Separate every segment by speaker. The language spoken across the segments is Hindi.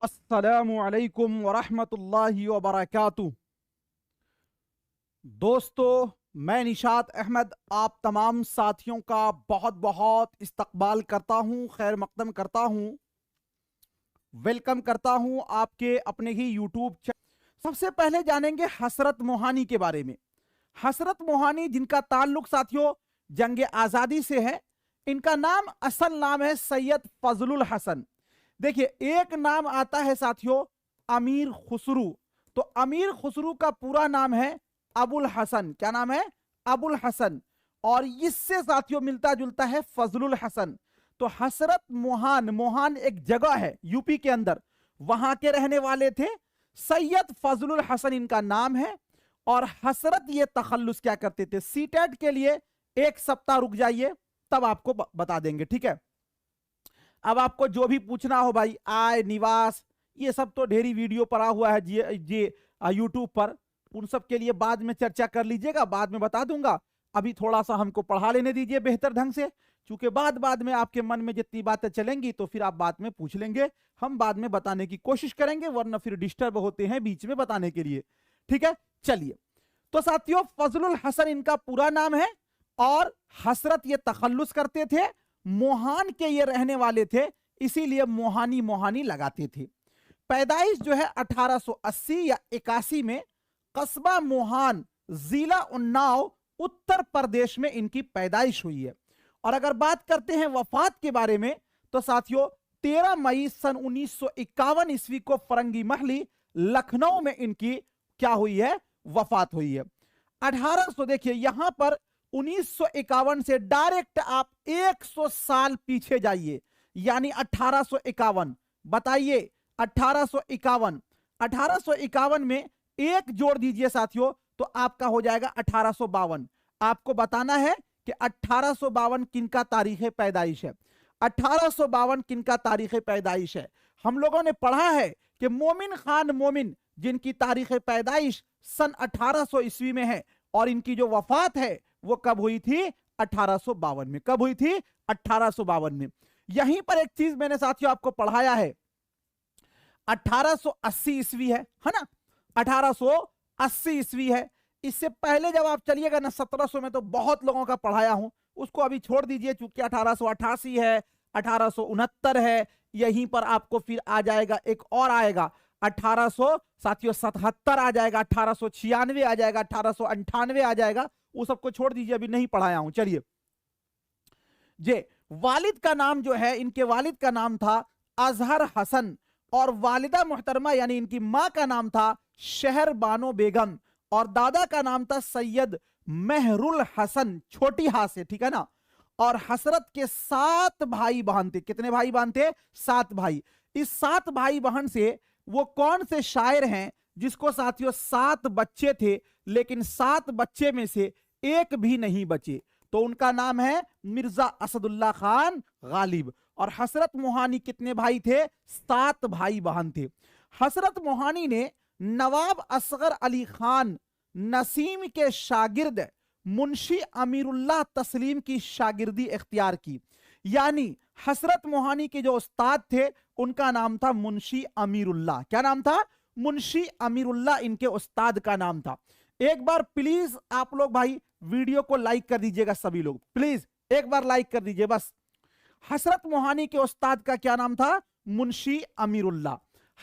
Speaker 1: अस्सलामु अलैकुम वरहमतुल्लाहि वबरकातुह। दोस्तों, मैं निशात अहमद आप तमाम साथियों का बहुत बहुत इस्तकबाल करता हूं, खैर मकदम करता हूं, वेलकम करता हूं आपके अपने ही यूट्यूब चैनल। सबसे पहले जानेंगे हसरत मोहानी के बारे में। हसरत मोहानी जिनका ताल्लुक साथियों जंग आज़ादी से है। इनका नाम असल नाम है सैयद फजलुल हसन। देखिए, एक नाम आता है साथियों अमीर खुसरू। तो अमीर खुसरू का पूरा नाम है अबुल हसन। क्या नाम है? अबुल हसन। और इससे साथियों मिलता जुलता है फजलुल हसन। तो हसरत मोहान, मोहान एक जगह है यूपी के अंदर, वहां के रहने वाले थे। सैयद फजलुल हसन इनका नाम है। और हसरत ये तखल्लुस क्या करते थे, सीटेट के लिए एक सप्ताह रुक जाइए तब आपको बता देंगे, ठीक है। अब आपको जो भी पूछना हो भाई, आय निवास, ये सब तो ढेरी वीडियो पड़ा हुआ है जी यूट्यूब पर। उन सब के लिए बाद में चर्चा कर लीजिएगा, बाद में बता दूंगा। अभी थोड़ा सा हमको पढ़ा लेने दीजिए बेहतर ढंग से, क्योंकि बाद में आपके मन में जितनी बातें चलेंगी तो फिर आप बाद में पूछ लेंगे, हम बाद में बताने की कोशिश करेंगे, वरना फिर डिस्टर्ब होते हैं बीच में बताने के लिए, ठीक है। चलिए, तो साथियों फजलुल हसन इनका पूरा नाम है और हसरत ये तखल्लुस करते थे, मोहान के ये रहने वाले थे, इसीलिए मोहानी मोहानी लगाते थे। पैदाइश जो है 1880 या 81 में कस्बा मोहान, जिला उन्नाव, उत्तर प्रदेश में इनकी पैदाइश हुई है। और अगर बात करते हैं वफात के बारे में तो साथियों 13 मई सन 1951 ईस्वी को फरंगी महली लखनऊ में इनकी क्या हुई है, वफात हुई है। 1800, देखिए यहां पर 1951 से डायरेक्ट आप 100 साल पीछे जाइए, यानी 1851। बताइए 1851, 1851 में एक जोड़ दीजिए साथियों तो आपका हो जाएगा 1852। आपको बताना है कि 1852 किनका तारीख पैदाइश है। 1852 किनका तारीख पैदाइश है। हम लोगों ने पढ़ा है कि मोमिन खान मोमिन जिनकी तारीख पैदाइश सन 1800 ईस्वी में है, और इनकी जो वफात है वो कब हुई थी? 1852 में। कब हुई थी? 1852 में। यहीं पर एक चीज मैंने साथियों आपको पढ़ाया है, 1880 ईस्वी है ना, 1880 ईस्वी है। इससे पहले जब आप चलिएगा ना 1700 में, तो बहुत लोगों का पढ़ाया हूं, उसको अभी छोड़ दीजिए, चूंकि 1888 है, 1869 है। यहीं पर आपको फिर आ जाएगा, एक और आएगा 1800 साथियों 77 आ जाएगा, 1896 आ जाएगा, 1898 आ जाएगा। वो सबको छोड़ दीजिए, अभी नहीं पढ़ाया हूं। चलिए, जे वालिद का नाम जो है, इनके वालिद का नाम था अजहर हसन, और वालिदा मुहतरमा यानी इनकी मां का नाम था शहर बानो बेगम, और दादा का नाम था सैयद मेहरुल हसन, छोटी हा से, ठीक है ना। और हसरत के 7 भाई बहन थे। कितने भाई बहन थे? 7 भाई। इस 7 भाई बहन से वो कौन से शायर हैं जिसको साथियों 7 बच्चे थे, लेकिन 7 बच्चे में से एक भी नहीं बचे? तो उनका नाम है मिर्जा असदुल्ला खान गालिब। और हसरत मोहानी कितने भाई थे? 7 भाई बहन थे। हसरत मोहानी ने नवाब असगर अली खान नसीम के शागिर्द मुंशी अमीरुल्लाह तस्लीम की शागिर्दी इख्तियार की। यानी हसरत मोहानी के जो उस्ताद थे उनका नाम था मुंशी अमीरुल्लाह। क्या नाम था? मुंशी अमीरुल्लाह इनके उस्ताद का नाम था। एक बार प्लीज आप लोग भाई वीडियो को लाइक कर दीजिएगा, सभी लोग प्लीज एक बार लाइक कर दीजिए बस। हसरत मोहानी के उस्ताद का क्या नाम था? मुंशी अमीरुल्लाह।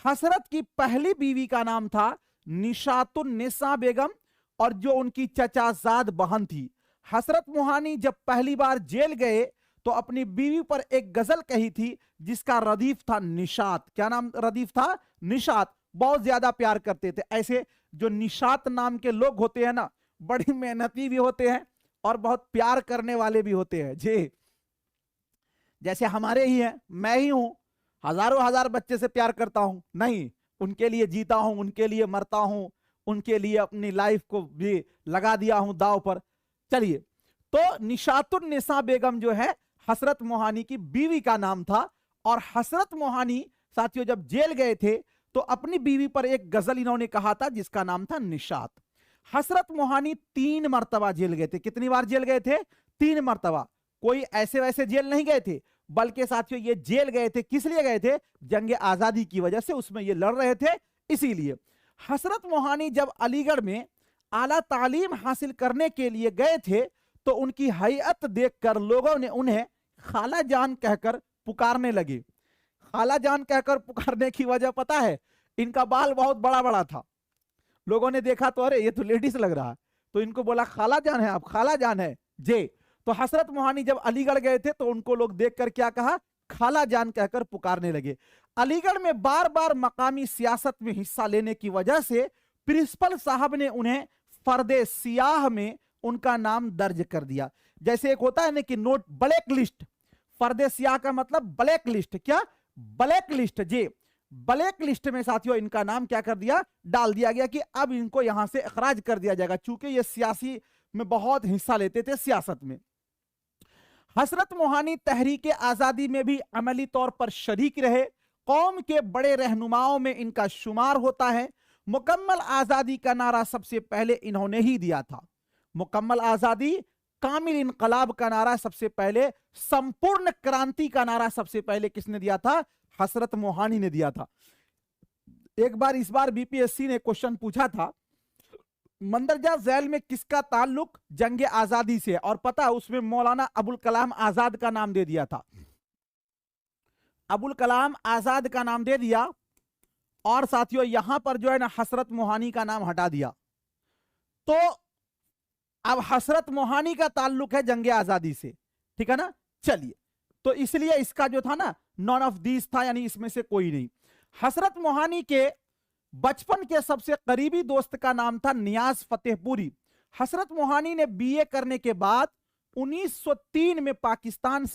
Speaker 1: हसरत की पहली बीवी का नाम था निशातुन्निसा बेगम, और जो उनकी चचाजाद बहन थी। हसरत मोहानी जब पहली बार जेल गए तो अपनी बीवी पर एक गजल कही थी जिसका रदीफ था निशात। क्या नाम रदीफ था? निशात। बहुत ज्यादा प्यार करते थे। ऐसे जो निशात नाम के लोग होते हैं ना, बड़ी मेहनती भी होते हैं और बहुत प्यार करने वाले भी होते हैं जी। जैसे हमारे ही हैं, मैं ही हूं, हजारों हजार बच्चे से प्यार करता हूं नहीं, उनके लिए जीता हूं, उनके लिए मरता हूं, उनके लिए अपनी लाइफ को भी लगा दिया हूं दांव पर। चलिए, तो निशातुन्निसा बेगम जो है हसरत मोहानी की बीवी का नाम था। और हसरत मोहानी साथियों जब जेल गए थे तो अपनी बीवी पर एक गजल इन्होंने कहा था जिसका नाम था निशात। हसरत मोहानी 3 मरतबा जेल गए थे। कितनी बार जेल गए थे? 3 मरतबा। कोई ऐसे वैसे जेल नहीं गए थे, बल्कि साथियों ये जेल गए थे, किस लिए गए थे? जंग आजादी की वजह से उसमें ये लड़ रहे थे, इसीलिए। हसरत मोहानी जब अलीगढ़ में आला तालीम हासिल करने के लिए गए थे तो उनकी हैयत देखकर लोगों ने उन्हें खाला जान कहकर पुकारने लगे। खाला जान कहकर पुकारने की वजह पता है? इनका बाल बहुत बड़ा बड़ा था। लोगों ने देखा तो अरे ये तो लेडीज लग रहा है, तो इनको बोला खाला जान है आप, खाला जान है जे। तो हसरत मोहानी जब अलीगढ़ गए थे तो उनको लोग देखकर क्या कहा? खाला जान कहकर पुकारने लगे। अलीगढ़ में बार बार मकामी सियासत में हिस्सा लेने की वजह से प्रिंसिपल साहब ने उन्हें फर्दे सियाह में उनका नाम दर्ज कर दिया। जैसे एक होता है ना कि नोट ब्लैक लिस्ट, फर्दे सियाह का मतलब ब्लैक लिस्ट, क्या? ब्लैक लिस्ट जे। ब्लैक लिस्ट में साथियों इनका नाम क्या कर दिया? डाल दिया गया कि अब इनको यहां से अखराज कर दिया जाएगा, चूंकि ये सियासी में बहुत हिस्सा लेते थे, सियासत में। हसरत मोहानी तहरीक आजादी में भी अमली तौर पर शरीक रहे। कौम के बड़े रहनुमाओं में इनका शुमार होता है। मुकम्मल आजादी का नारा सबसे पहले इन्होंने ही दिया था। मुकम्मल आजादी, कामिल इनकलाब का नारा सबसे पहले, संपूर्ण क्रांति का नारा सबसे पहले किसने दिया था? हसरत मोहानी ने दिया था। एक बार इस बार बीपीएससी ने क्वेश्चन पूछा था, मंदरजा जेल में किसका ताल्लुक जंग आजादी से? और पता है उसमें मौलाना अबुल कलाम आजाद का नाम दे दिया था। अबुल कलाम आजाद का नाम दे दिया और साथियों यहां पर जो है ना हसरत मोहानी का नाम हटा दिया। तो अब हसरत मोहानी का ताल्लुक है जंग आजादी से, ठीक है ना? चलिए, तो इसलिए इसका जो था ना नॉन ऑफ दीज था, यानी इसमें से कोई नहीं। हसरत मोहानी के बचपन के सबसे करीबी दोस्त का नाम था नियाज फतेहपुरी। हसरत मोहानी ने बीए करने के बाद 1903 में पाकिस्तान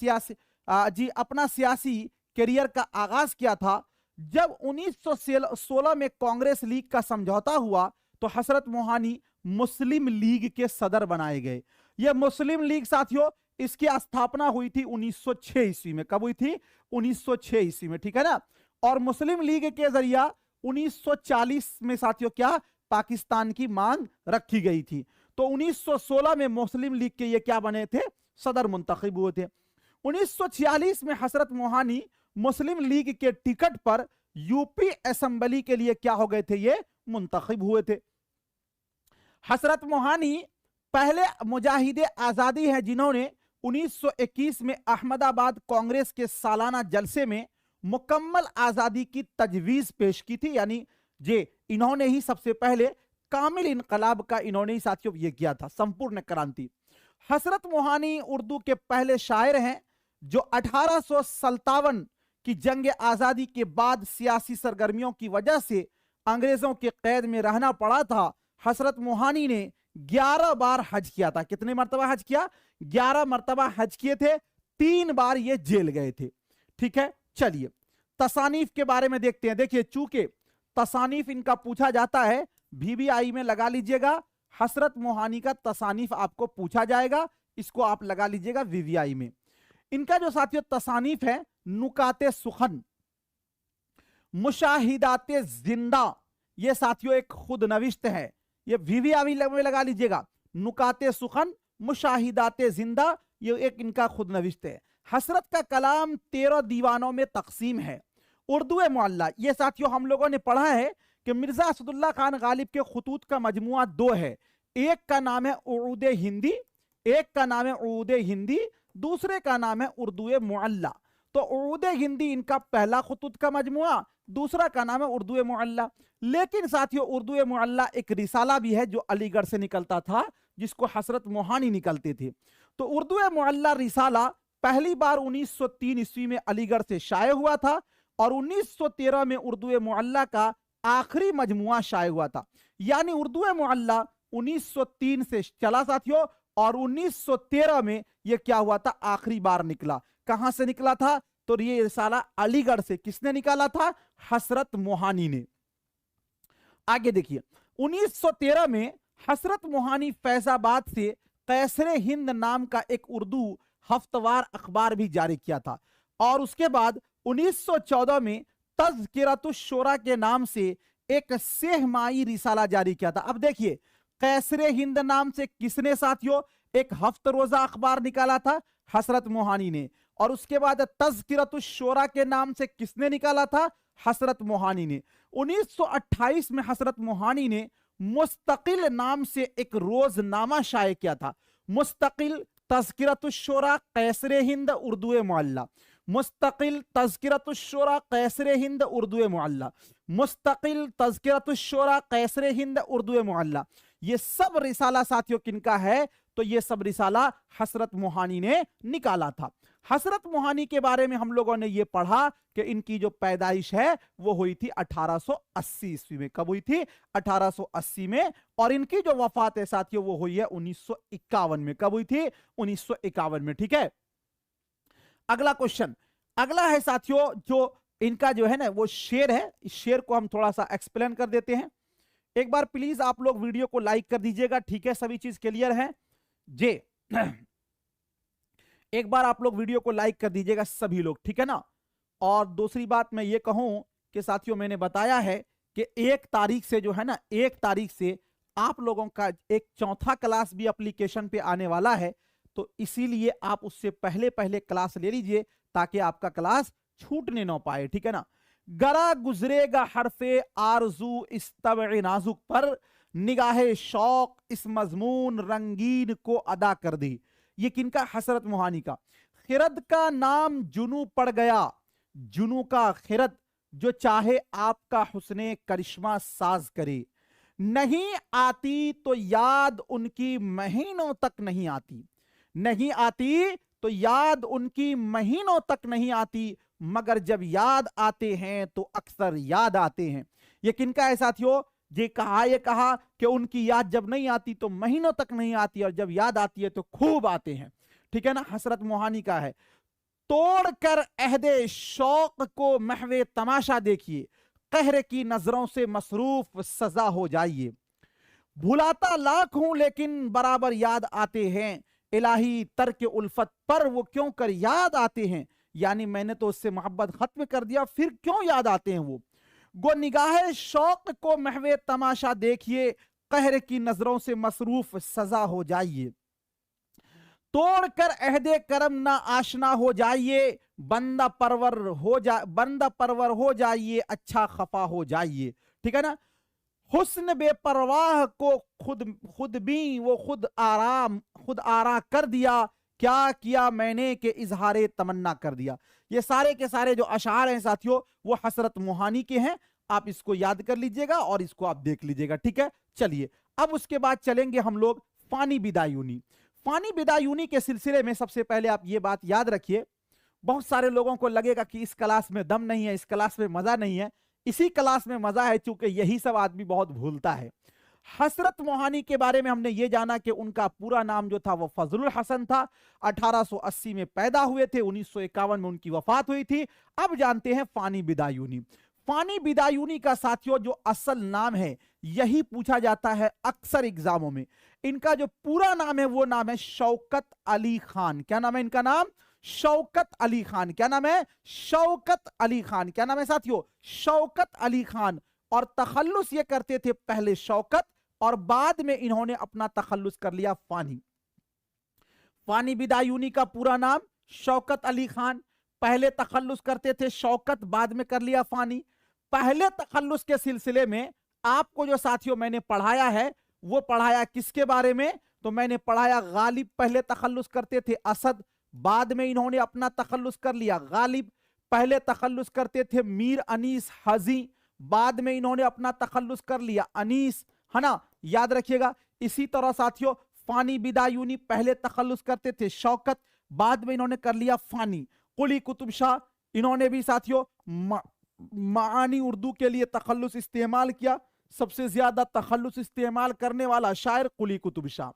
Speaker 1: अपना सियासी करियर का आगाज किया था। जब 1916 में कांग्रेस लीग का समझौता हुआ तो हसरत मोहानी मुस्लिम लीग के सदर बनाए गए। यह मुस्लिम लीग साथियों इसकी स्थापना हुई थी 1906 ईस्वी में। कब हुई थी? 1906 ईस्वी में, ठीक है ना? और मुस्लिम लीग के जरिया 1940 में साथियों क्या पाकिस्तान की मांग रखी गई थी। तो 1916 में मुस्लिम लीग के ये क्या बने थे? सदर मुंतखब हुए थे। 1946 में हसरत मोहानी मुस्लिम लीग के टिकट पर यूपी असेंबली के लिए क्या हो गए थे? ये मुंतखब हुए थे। हसरत मोहानी पहले मुजाहिदे आजादी हैं जिन्होंने 1921 में अहमदाबाद कांग्रेस के सालाना जलसे में मुकम्मल आजादी की तजवीज पेश की थी। यानी जे इन्होंने ही सबसे पहले कामिल इनकलाब का इन्होंने ही साथियों ये किया था, संपूर्ण क्रांति। हसरत मोहानी उर्दू के पहले शायर हैं जो 1857 की जंग आजादी के बाद सियासी सरगर्मियों की वजह से अंग्रेजों के कैद में रहना पड़ा था। हसरत मोहानी ने 11 बार हज किया था। कितने मरतबा हज किया? 11 मरतबा हज किए थे। 3 बार ये जेल गए थे, ठीक है? चलिए तसानीफ के बारे में देखते हैं। देखिए चूंकि तसानीफ इनका पूछा जाता है, VVI में लगा लीजिएगा, हसरत मोहानी का तसानीफ आपको पूछा जाएगा, इसको आप लगा लीजिएगा VVI में। इनका जो साथियों तसानीफ है, नुकाते सुखन, मुशाहिदाते जिंदा, ये साथियों एक खुद नविश्त है, ये VVI में लगा लीजिएगा। नुकाते सुखन, मुशाहिदाते जिंदा, ये एक इनका खुद नविश्त है। हसरत का कलाम 13 दीवानों में तकसीम है। उर्दू मुअल्ला, ये साथियों हम लोगों ने पढ़ा है कि मिर्जा असदुल्ला खान गालिब के खुतूत का मजमुआ 2 है। एक का नाम है उर्दू हिंदी, एक का नाम है उर्दू हिंदी, दूसरे का नाम है उर्दू मुअल्ला। तो उर्दू हिंदी इनका पहला खुतूत का मजमुआ, दूसरा का नाम है उर्दू मुअल्ला। लेकिन साथियों उर्दू मुअल्ला एक रिसाला भी है जो अलीगढ़ से निकलता था, जिसको हसरत मोहानी निकलते थे। तो उर्दू मुअल्ला रिसाला पहली बार 1903 ईस्वी में अलीगढ़ से शाये हुआ था और 1913 में उर्दू मुअल्ला का आखिरी मजमुआ शाये हुआ था। यानी उर्दू मुअल्ला 1903 से चला साथियों और 1913 में यह क्या हुआ था? आखिरी बार निकला। कहां से निकला था? तो ये रिसाला अलीगढ़ से। किसने निकाला था? हसरत मोहानी ने। आगे देखिए 1913 में हसरत मोहानी फैजाबाद से कैसरे हिंद नाम का एक उर्दू हफ्तवार अखबार भी जारी किया था और उसके बाद 1914 में तज़किरतुश्शोरा के नाम से एक सेहमाई रिसाला जारी किया था। अब देखिए कैसरे हिंद नाम से किसने साथियों एक हफ्त रोजा अखबार निकाला था? हसरत मोहानी ने। और उसके बाद तज़किरतुश शोरा के नाम से किसने निकाला था? हसरत मोहानी ने। 1928 में हसरत मोहानी ने मुस्तकिल नाम से एक रोजनामा शाये किया था। मुस्तकिल तज़किरतुश शोरा कैसरे हिंद उर्दू मुअल्ला, मुस्तकिल तज़किरतुश शोरा कैसरे हिंद उर्दू मुअल्ला, मुस्तकिल तज़किरतुश शोरा कैसरे हिंद उर्दू मुअल्ला। ये सब रिसाला साथियों किनका है? तो ये सब रिसाला हसरत मोहानी ने निकाला था। हसरत मोहानी के बारे में हम लोगों ने ये पढ़ा कि इनकी जो पैदाइश है वो हुई थी 1880 ईस्वी में। कब हुई थी? 1880 में। और इनकी जो वफात है साथियों वो हुई है 1951 में। कब हुई थी? 1951 में। ठीक है, अगला क्वेश्चन, अगला है साथियों जो इनका जो है ना वो शेर है। इस शेर को हम थोड़ा सा एक्सप्लेन कर देते हैं। एक बार प्लीज आप लोग वीडियो को लाइक कर दीजिएगा। ठीक है, सभी चीज क्लियर है जे? एक बार आप लोग वीडियो को लाइक कर दीजिएगा सभी लोग, ठीक है ना। और दूसरी बात मैं ये कहूं कि साथियों मैंने बताया है कि 1 तारीख से जो है ना, 1 तारीख से आप लोगों का एक चौथा क्लास भी एप्लीकेशन पे आने वाला है। तो इसीलिए आप उससे पहले पहले क्लास ले लीजिए ताकि आपका क्लास छूटने ना पाए, ठीक है ना। गरा गुजरेगा हरफे आरजू इस तबे नाजुक पर, निगाहे शौक इस मजमून रंगीन को अदा कर दी। ये किनका? हसरत मोहानी का। खिरद का नाम जुनू पड़ गया, जुनू का खिरद जो चाहे आपका हुस्ने करिश्मा साज करे। नहीं आती तो याद उनकी महीनों तक नहीं आती, नहीं आती तो याद उनकी महीनों तक नहीं आती, मगर जब याद आते हैं तो अक्सर याद आते हैं। ये किनका है साथियों? ये कहा कि उनकी याद जब नहीं आती तो महीनों तक नहीं आती और जब याद आती है तो खूब आते हैं, ठीक है ना। हसरत मोहानी का है। तोड़कर अहदे शौक को महवे तमाशा देखिए, कहर की नजरों से मसरूफ सजा हो जाइए। भुलाता लाख हूं लेकिन बराबर याद आते हैं, इलाही तर्क उल्फत पर वो क्यों कर याद आते हैं। यानी मैंने तो उससे मोहब्बत खत्म कर दिया, फिर क्यों याद आते हैं वो। गो निगाहे शौक को महवे तमाशा देखिए, कहर की नजरों से मसरूफ सजा हो जाइए। तोड़कर अहदे करम ना आशना हो जाइए, बंदा परवर हो जाइए, अच्छा खफा हो जाइए, ठीक है ना। हुस्न बेपरवाह को खुद भी वो खुद आरा कर दिया, क्या किया मैंने कि इजहारे तमन्ना कर दिया। ये सारे के सारे जो अशार हैं साथियों वो हसरत मोहानी के हैं। आप इसको याद कर लीजिएगा और इसको आप देख लीजिएगा, ठीक है। चलिए अब उसके बाद चलेंगे हम लोग फानी बिदायूनी। फानी बिदायूनी के सिलसिले में सबसे पहले आप ये बात याद रखिए, बहुत सारे लोगों को लगेगा कि इस क्लास में दम नहीं है, इस क्लास में मजा नहीं है। इसी क्लास में मजा है, चूंकि यही सब आदमी बहुत भूलता है। हसरत मोहानी के बारे में हमने ये जाना कि उनका पूरा नाम जो था वो फजलुल हसन था। 1880 में पैदा हुए थे, 1951 में उनकी वफात हुई थी। अब जानते हैं फानी बिदायूनी। फानी बिदायूनी का साथियों जो असल नाम है यही पूछा जाता है अक्सर एग्जामों में। इनका जो पूरा नाम है वो नाम है शौकत अली खान। क्या नाम है इनका? नाम शौकत अली खान। क्या नाम है? शौकत अली खान। क्या नाम है साथियों? शौकत अली खान। और तखल्लुस ये करते थे पहले शौकत और बाद में इन्होंने अपना तखल्लुस कर लिया फानी। फानी बिदायूनी का पूरा नाम शौकत अली खान, पहले तखल्लुस करते थे शौकत, बाद में कर लिया फानी। पहले तखल्लुस के सिलसिले में आपको जो साथियों मैंने पढ़ाया है वो पढ़ाया किसके बारे में? तो मैंने पढ़ाया गालिब पहले तखल्लुस करते थे असद, बाद में इन्होंने अपना तखल्लुस कर लिया गालिब। पहले तखल्लुस करते थे मीर अनीस हजी, बाद में इन्होंने अपना तखल्लुस कर लिया अनीस, है ना, याद रखिएगा। इसी तरह साथियों फानी बिदायूनी पहले तखल्लुस करते थे शौकत, बाद में इन्होंने कर लिया फानी। कुली कुतुब शाह इन्होंने भी साथियों मानी उर्दू के लिए तखल्लुस इस्तेमाल किया। सबसे ज्यादा तखल्लुस इस्तेमाल करने वाला शायर कुली कुतुब शाह।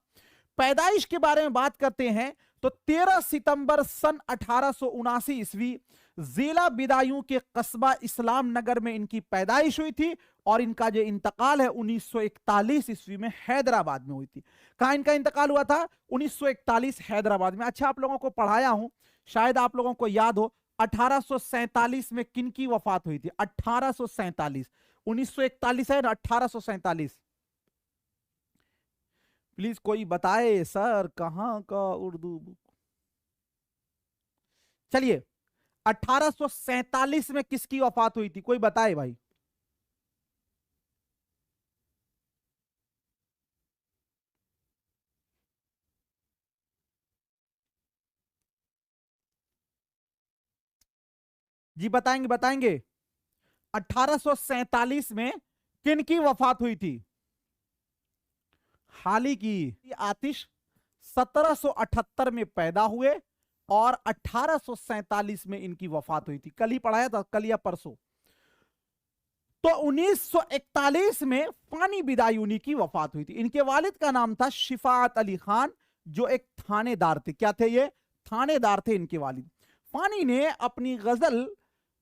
Speaker 1: पैदाइश के बारे में बात करते हैं तो 13 सितंबर सन 1879 ईस्वी जिला बिदायूं के कस्बा इस्लाम नगर में इनकी पैदाइश हुई थी और इनका जो इंतकाल है 1941 ईस्वी में हैदराबाद में हुई थी। कहां इनका इंतकाल हुआ था? 1941 हैदराबाद में। अच्छा आप लोगों को पढ़ाया हूं, शायद आप लोगों को याद हो 1847 में किनकी वफात हुई थी? 1847, 1941 है ना, 1847। प्लीज कोई बताए सर कहां का उर्दू बुक? चलिए 1847 में किसकी वफात हुई थी, कोई बताए भाई। जी बताएंगे बताएंगे। 1847 में किन की वफात हुई थी? हाली की। आतिश 1778 में पैदा हुए और 1847 में इनकी वफात हुई थी। कल ही पढ़ाया था, कल या परसों। तो 1941 में फानी बिदायूनी की वफात हुई थी। इनके वालिद का नाम था शिफात अली खान, जो एक थानेदार थे। क्या थे ये? थानेदार थे इनके वालिद। फानी ने अपनी गजल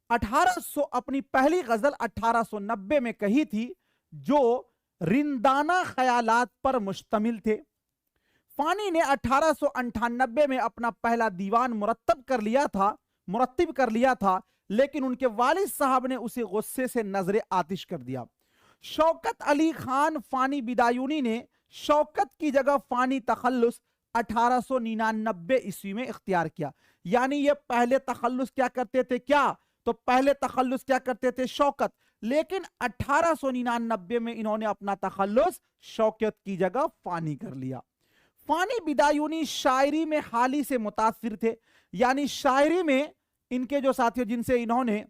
Speaker 1: अपनी पहली गजल 1890 में कही थी, जो रिंदाना ख्यालात पर मुश्तमिल थे। फानी ने 1898 में अपना पहला दीवान मुरत्तब कर लिया था, लेकिन उनके वालिद साहब ने उसे गुस्से से नजरे आतिश कर दिया। शौकत अली खान फानी बिदायूनी ने शौकत की जगह फानी तखल्लुस 1899 ईस्वी में इख्तियार किया। यानी ये पहले तखल्लुस क्या करते थे? पहले तखल्लुस क्या करते थे? शौकत। लेकिन 1899 में इन्होंने अपना तखल्लुस शौकत की जगह फानी कर लिया। फानी बिदायूनी शायरी में हाली से मुतासिर थे। यानी शायरी में इनके जो साथियों जिनसे इन्होंने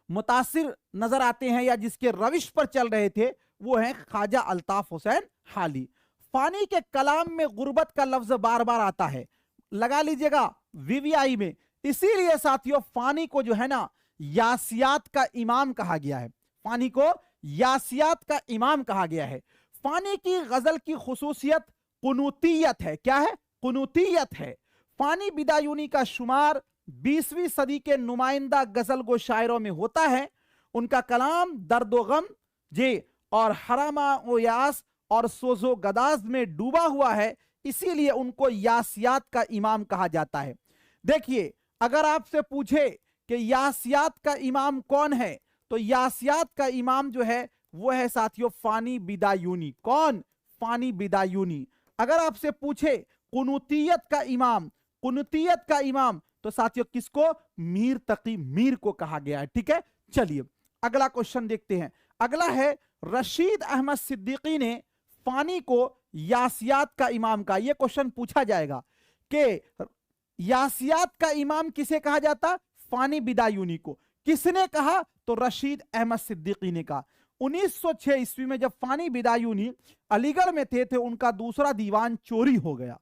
Speaker 1: मुतासिर नजर आते हैं या जिसके रविश पर चल रहे थे, वो हैं ख्वाजा अल्ताफ हुसैन हाली। फानी के कलाम में गुर्बत का लफ्ज बार बार आता है, लगा लीजिएगा वीवीआई में। इसीलिए साथियों फानी को जो है ना यासियात का इमाम कहा गया है। फानी को यासियात का इमाम कहा गया है। फानी की गजल की खुसूसियत कुनूतियत है। क्या है? कुनूतियत है। फानी बिदायूनी का शुमार 20वीं सदी के नुमाइंदा गजल गो शायरों में होता है। उनका कलाम दर्दो गम जे और हरामा ओ यास और सोजो गदाज में डूबा हुआ है, इसीलिए उनको यासियात का इमाम कहा जाता है। देखिए, अगर आपसे पूछे कि यासियात का इमाम कौन है, तो यासियात का इमाम जो है वो है साथियों फानी बिदायूनी। कौन? फानी बिदायूनी। अगर आपसे पूछे कुनूतियत का इमाम तो साथियों किसको? मीर तकी मीर को कहा गया है। ठीक है, चलिए अगला क्वेश्चन देखते हैं। अगला है रशीद अहमद सिद्दीकी ने फानी को यासियात का इमाम का। यह क्वेश्चन पूछा जाएगा कि यासियात का इमाम किसे कहा जाता? फानी बिदायूनी को। किसने कहा? तो रशीद अहमद सिद्दीकी ने कहा। 1906 ईस्वी में जब फानी बिदायूनी अलीगढ़ में थे उनका दूसरा दीवान चोरी हो गया।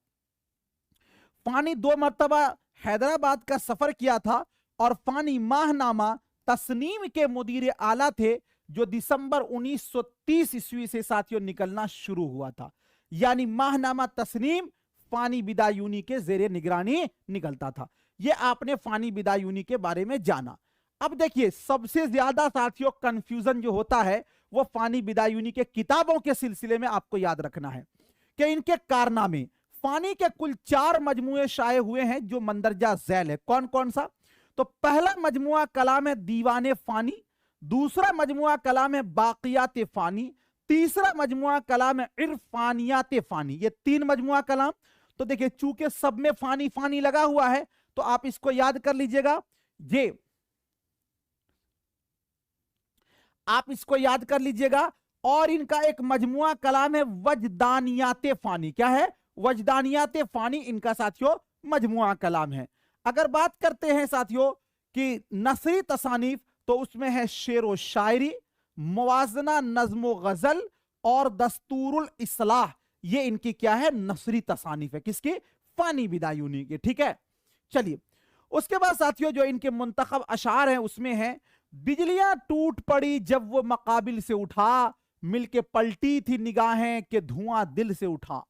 Speaker 1: फानी 2 मरतबा हैदराबाद का सफर किया था और फानी माहनामा तस्नीम के मुदीर आला थे, जो दिसंबर 1930 ईस्वी से साथियों निकलना शुरू हुआ था। यानी माहनामा तस्नीम फानी बिदायूनी के जेरे निगरानी निकलता था। यह आपने फानी बिदायूनी के बारे में जाना। अब देखिए, सबसे ज्यादा साथियों कंफ्यूजन जो होता है वो फानी बिदायूनी के किताबों के सिलसिले में आपको याद रखना है कि इनके कारनामे। फानी के कुल 4 मजमुए शाये हुए हैं जो मंदरजा झैल है। कौन कौन सा? तो पहला मजमुआ कलाम है दीवाने फानी, दूसरा मजमुआ कलाम है बाकियात फानी, तीसरा मजमुआ कलाम है इरफानियात फानी। ये 3 मजमुआ कलाम। तो देखिए, चूंकि सब में फानी फानी लगा हुआ है तो आप इसको याद कर लीजिएगा। ये आप इसको याद कर लीजिएगा। और इनका एक मजमुआ कलाम है वजदानियात फानी। क्या है? वजदानियात फानी इनका साथियों मजमुआ कलाम है। अगर बात करते हैं साथियों कि नसरी तसानीफ, तो उसमें है शेर व शायरी, मुवाजना नज्म गजल और दस्तूरुल इस्लाह। ये इनकी क्या है? नसरी तसानीफ है। किसकी? फानी बिदायूनी की। ठीक है, चलिए उसके बाद साथियों जो इनके मुंतखब अशार हैं उसमें है बिजलियां टूट पड़ी जब वो मकाबिल से उठा, मिलके पलटी थी निगाहें के धुआं दिल से उठा,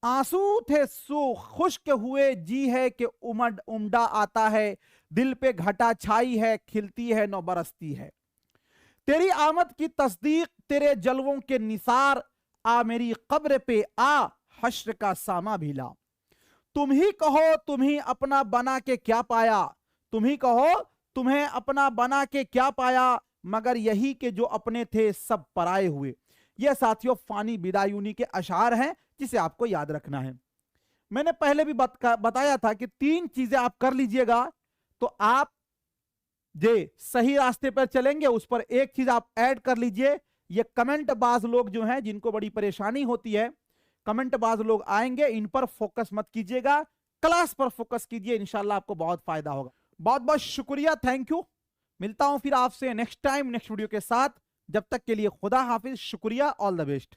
Speaker 1: आंसू थे सो खुश्क हुए जी है कि उमड़ा आता है, दिल पे घटा छाई है खिलती है नौ बरसती है, तेरी आमद की तस्दीक तेरे जलवों के निसार, आ मेरी कब्र पे आ हश्र का सामा भी ला, तुम ही कहो तुम ही अपना बना के क्या पाया, तुम ही कहो तुम्हें अपना बना के क्या पाया, मगर यही के जो अपने थे सब पराए हुए। यह साथियों फानी बिदायूनी के अशार हैं जिसे आपको याद रखना है। मैंने पहले भी बताया था कि 3 चीजें आप कर लीजिएगा तो आप जे सही रास्ते पर चलेंगे। उस पर एक चीज आप ऐड कर लीजिए, ये कमेंट बाज लोग जो हैं जिनको बड़ी परेशानी होती है, कमेंट बाज लोग आएंगे, इन पर फोकस मत कीजिएगा, क्लास पर फोकस कीजिए, इंशाल्लाह आपको बहुत फायदा होगा। बहुत बहुत शुक्रिया, थैंक यू। मिलता हूं फिर आपसे नेक्स्ट टाइम नेक्स्ट वीडियो के साथ। जब तक के लिए खुदा हाफिज, शुक्रिया, ऑल द बेस्ट।